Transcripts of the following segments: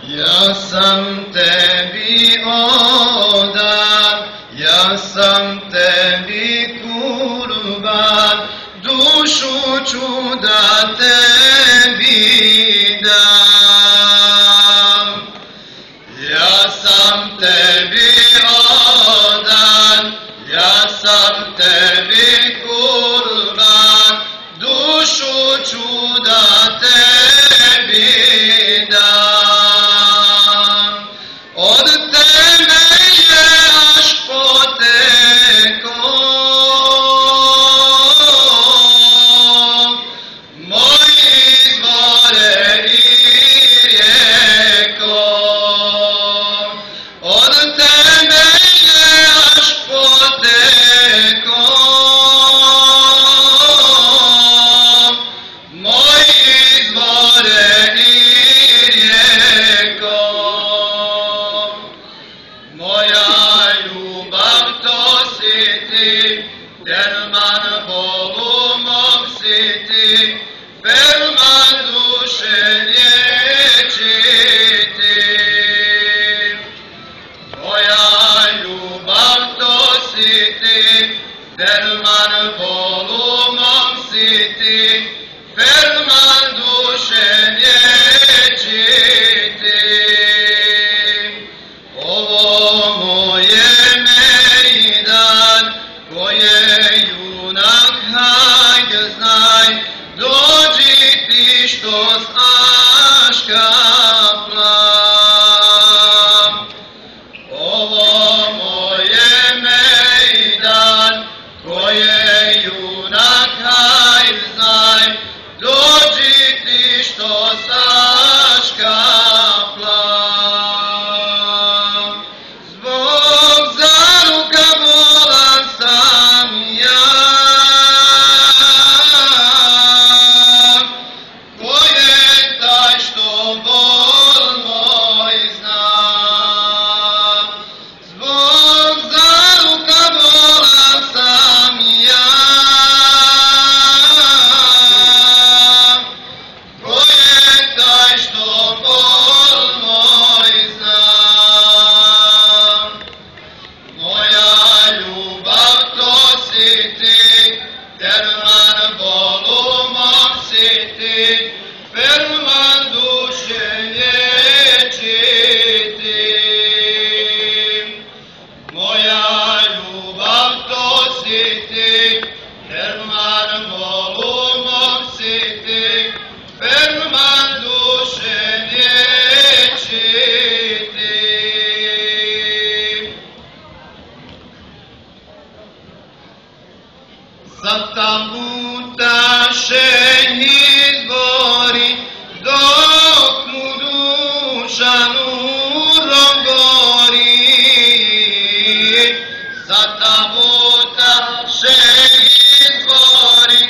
Ja sam tebi odan, ja sam tebi kurban, dušu ću da tebi dam. Ja sam tebi odan, ja sam tebi kurban, dušu ću da tebi dam. Od tebe je až poteklo moj izvore i rijeko. Od tebe je až poteklo moj izvore i rijeko. Moja ljubav to si ti, Berman volumom si ti, Berman duše liječiti. Moja ljubav to si ti, Berman volumom si ti, Berman duše liječiti. Ovo moje mejdan, koje junak hajde znaj, dođi ti što znaš kaplam. Ovo moje mejdan, koje junak hajde znaj, dođi ti što znaš kaplam. Zbog zaruka bolan sam ja, ko je taj što bol moj zna. Zbog zaruka bolan sam ja, ko je taj što bol moj zna. Moja ljubav to si ti, Berman volumom si ti, Berman duše liječiti. Moja ljubav to si ti, Berman volumom si ti, Berman duše liječiti. Za tamutaše izbori, dok mu duša nurom gori. Za tamutaše izbori,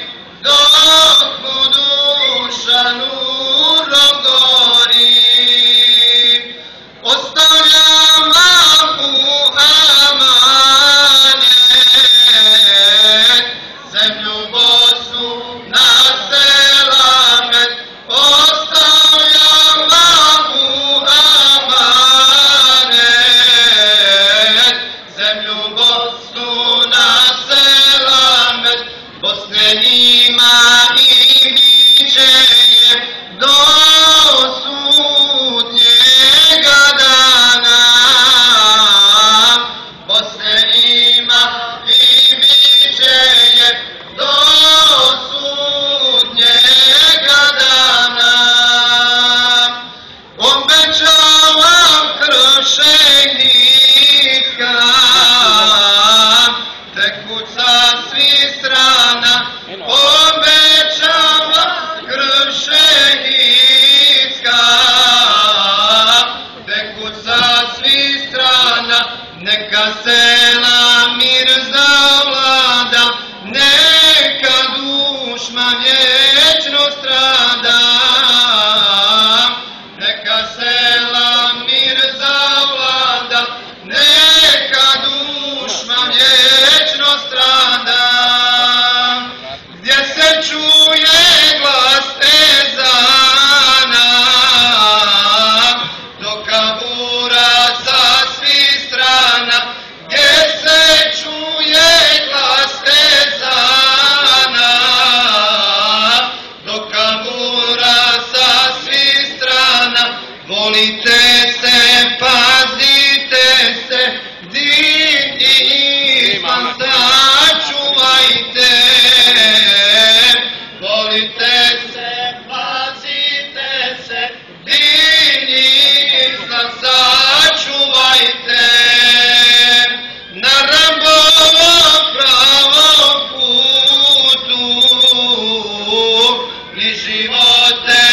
dok mu duša nurom gori. Ostavljam vam u amanet, zemlju Bosnu na selamet. Ostavljam vam u amanet, zemlju Bosnu na selamet. Bosne ima i biće je do sudnjega dana. Bosne ima i biće je do sudnjega dana. Obećavam krv šehidska, tekuća svih strana. Obećavam krv šehidska, tekuća svih strana. Neka sela mir zavlada, neka dušman vječno strada. Neka sela mir zavlada, neka dušman vječno strada. Gdje se čuje glas ezana, do živote